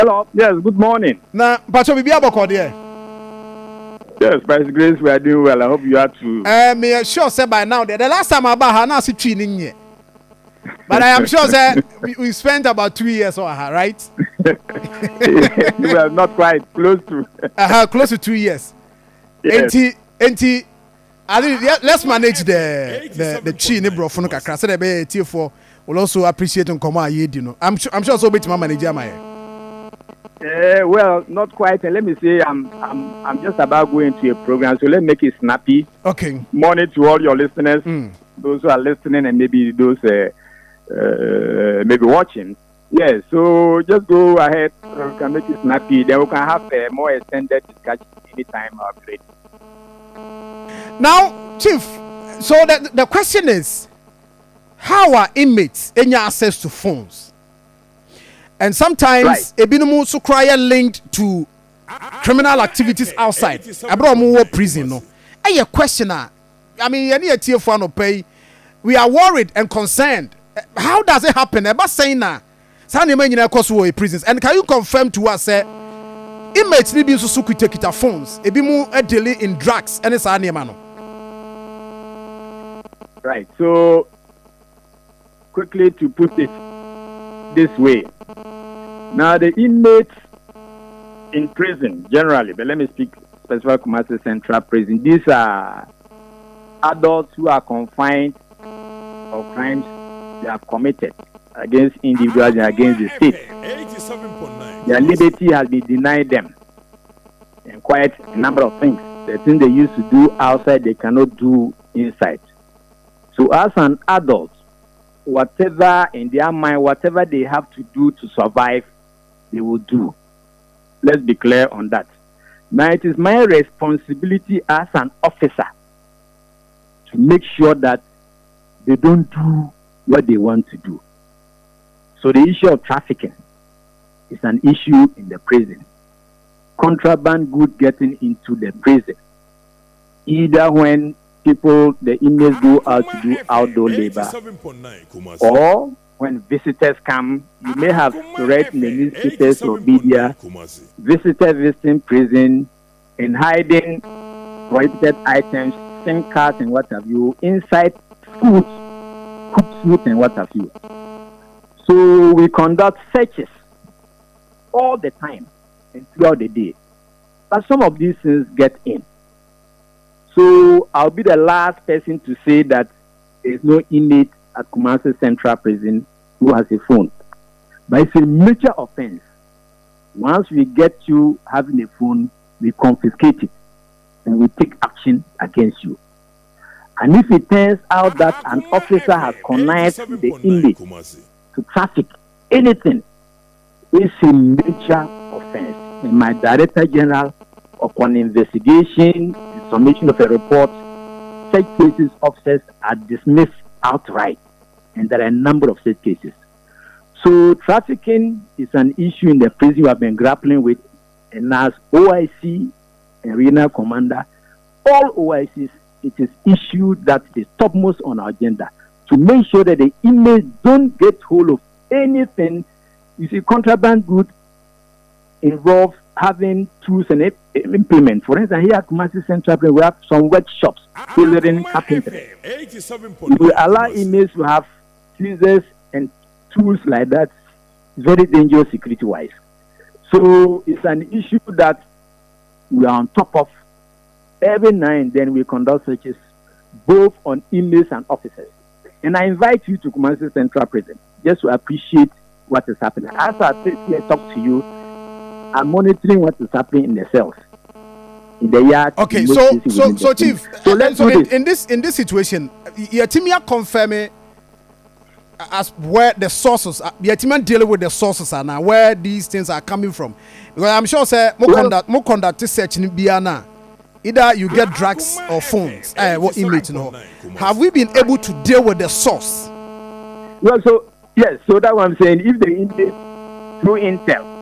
Hello. Yes, good morning. Na Pacho Bibi Aboko there. Yes, by His grace, we are doing well. I hope you are too. Me sure say by now the last time I bought her now see training yet. But I am sure that we spent about 2 years on her, right? Well, not quite close to. Close to 2 years. Yes. I think let's manage the chi ne bro for no kakra. So the be for will also appreciate on come you know. I'm sure so bit my manager my. Well, not quite. And let me say, I'm just about going to a program, so let's make it snappy. Okay. Morning to all your listeners, those who are listening, and maybe those maybe watching. Yes. So just go ahead. We can make it snappy. Then we can have a more extended discussion anytime or play. Now, Chief. So the question is, how are inmates any access to phones? And sometimes ebinumu so cry linked to criminal activities outside. Abromo prison no. A questioner. I mean, any TF1 no pay. We are worried and concerned. How does it happen? About saying na Sani men in prisons. And can you confirm to us inmates need to take phones? Ebimu a delay in drugs and it's mano. Right. So quickly to put it this way. Now the inmates in prison generally, but let me speak specifically Kumasi Central Prison. These are adults who are confined for crimes they have committed against individuals and against the state. Their liberty has been denied them, and quite a number of things. The things they used to do outside they cannot do inside. So as an adult, whatever in their mind, whatever they have to do to survive, they will do. Let's be clear on that. Now, it is my responsibility as an officer to make sure that they don't do what they want to do. So the issue of trafficking is an issue in the prison. Contraband goods getting into the prison, either when the inmates go out to do outdoor labor, or when visitors come. You may have read in the newspapers or media, visitors visiting prison and hiding prohibited items, SIM cards and what have you, inside food, cooked food and what have you. So we conduct searches all the time and throughout the day. But some of these things get in. So I'll be the last person to say that there is no inmate at Kumasi Central Prison who has a phone. But it's a major offense. Once we get you having a phone, we confiscate it and we take action against you. And if it turns out that an officer has connived with the inmate to traffic anything, it's a major offense. And my Director General, upon investigation and submission of a report, such cases officers are dismissed outright. And there are a number of such cases. So trafficking is an issue in the prison we have been grappling with. And as OIC and regional commander, all OICs, it is issue that is topmost on our agenda to make sure that the inmates don't get hold of anything. You see, contraband goods involve having tools and implements. For instance, here at Kumasi Central, we have some workshops, tailoring, carpentry. We allow inmates to have scissors and tools like that. It's very dangerous security-wise. So it's an issue that we are on top of. Every now and then we conduct searches both on inmates and officers. And I invite you to Kumasi Central Prison just to appreciate what is happening. As I talk to you, I'm monitoring what is happening in the cells, in the yard. Okay, so Chief, in this situation, your team are confirming as where the sources, your team dealing with the sources are now, where these things are coming from. Because I'm sure, sir, more conduct search in Biana. Either you get drugs or phones. What inmates know? Have we been able to deal with the source? Well, so yes, so that's what I'm saying. If the inmates through intel,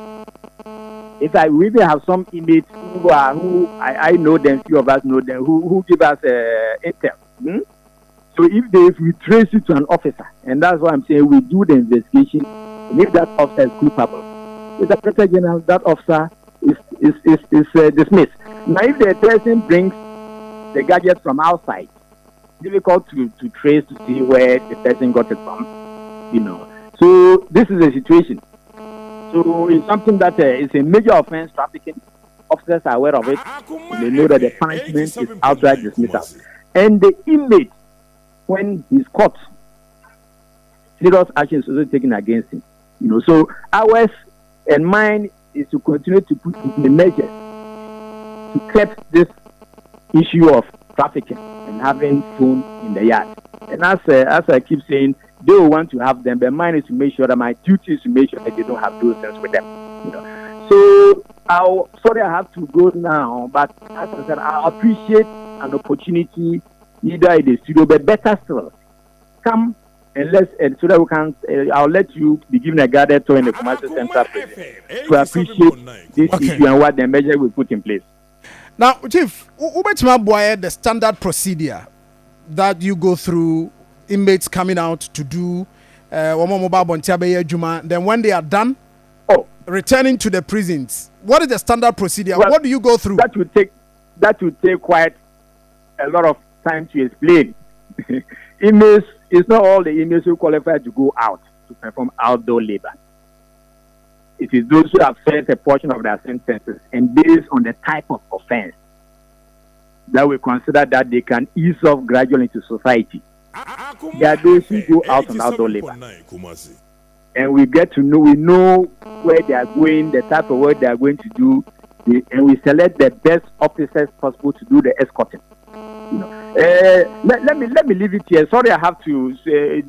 if we even have some inmates who I know them, few of us know them, who give us intel. So if we trace it to an officer, and that's why I'm saying we do the investigation, and if that officer is culpable, with the Inspector General, that officer is dismissed. Now, if the person brings the gadget from outside, difficult to trace to see where the person got it from, So this is the situation. So it's something that is a major offense, trafficking. Officers are aware of it. They know that the punishment is outright dismissal. And the inmate, when he's caught, serious action is also taken against him. So ours and mine is to continue to put in the measures to curb this issue of trafficking and having phone in the yard. And as I keep saying, they will want to have them, but mine is to make sure that my duty is to make sure that they don't have those things with them. So sorry I have to go now, but as I said, I appreciate an opportunity either in the studio, but better still, come and so that we can. I'll let you be given a guided tour in the commercial center to appreciate this issue and what the measure we put in place. Now, Chief, the standard procedure that you go through, inmates coming out to do, then when they are done, returning to the prisons, what is the standard procedure? What do you go through? That would take quite a lot of time to explain. Inmates, it's not all the inmates who qualify to go out to perform outdoor labor. It is those who have served a portion of their sentences, and based on the type of offense, that we consider that they can ease off gradually into society. There are those who go out on outdoor labor. And we know where they are going, the type of work they are going to do, and we select the best officers possible to do the escorting. Let me leave it here. Sorry, I have to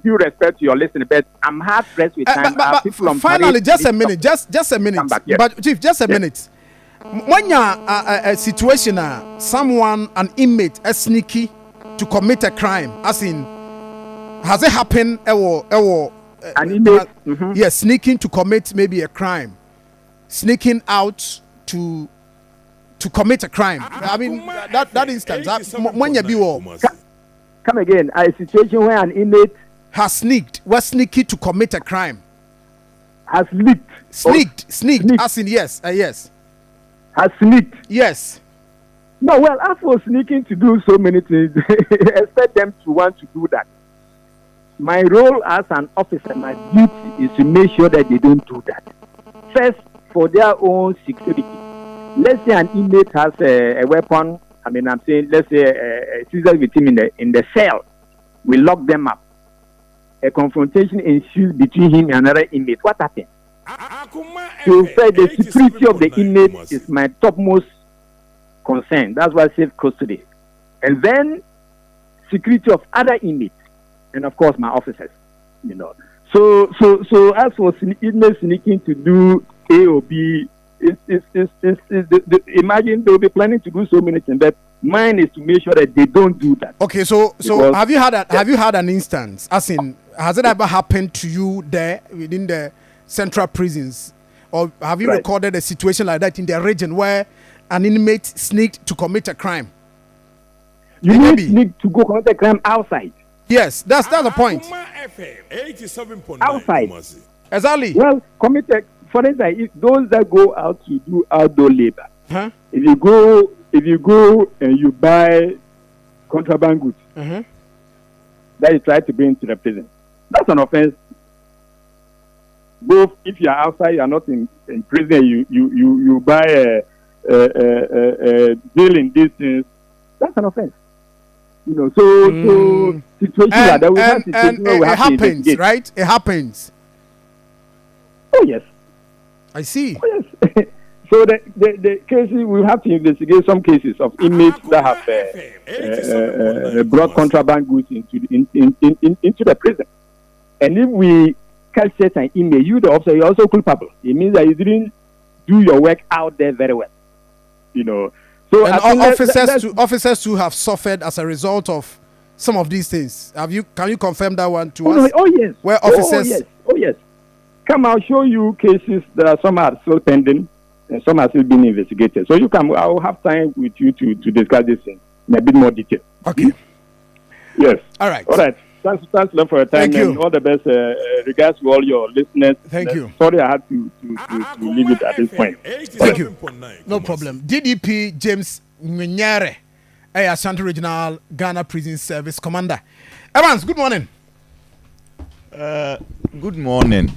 due respect to your listener, but I'm hard pressed with time. But finally, just a minute. But Chief, just a minute. When you're a situation, an inmate is sneaky to commit a crime, as in, has it happened? An inmate, yes, sneaking to commit maybe a crime, sneaking out to commit a crime. I mean, that instance. When you be come again, a situation where an inmate was sneaky to commit a crime. Has sneaked, as in yes. Has sneaked. Yes. No, well, as for sneaking to do so many things, expect them to want to do that. My role as an officer, my duty is to make sure that they don't do that. First, for their own security. Let's say an inmate has a weapon. I'm saying, let's say a scissors with him in the cell. We lock them up. A confrontation ensues between him and another inmate. What happens? So say the security of the inmate is my topmost concern. That's why I say custody. And then security of other inmates, and of course my officers. So as for inmates sneaking to do A or B, imagine they'll be planning to do so many things, but mine is to make sure that they don't do that. Okay, so have you had an instance, as in, has it ever happened to you there within the central prisons, or have you recorded a situation like that in the region where an inmate sneaked to commit a crime? You need to go commit a crime outside. Yes, that's the point. Outside. Exactly. Well, for instance, if those that go out to do outdoor labor, if you go and you buy contraband goods that you try to bring to the prison, that's an offense. Both if you are outside, you are not in prison, you buy a deal in these things, that's an offense. So situations like that, it happens, right? It happens. Oh yes. I see. Oh, yes. So the cases, we have to investigate some cases of inmates that have brought contraband goods into the prison. And if we catch such an inmate, you the officer, you're also culpable. It means that you didn't do your work out there very well. So and officers who have suffered as a result of some of these things. Can you confirm that one to us? Oh yes. Where officers? Oh yes. Come, I'll show you cases that some are still pending and some are still being investigated. So I'll have time with you to discuss this in a bit more detail. Okay. Yes. All right. Thank thanks a lot for your time. Thank you. And all the best. Regards to all your listeners. Thank you. Sorry, I had to leave it at this point. Thank you. No problem. DDP James Mwinyelle, Ashanti Regional Ghana Prison Service Commander. Evans, good morning. Good morning.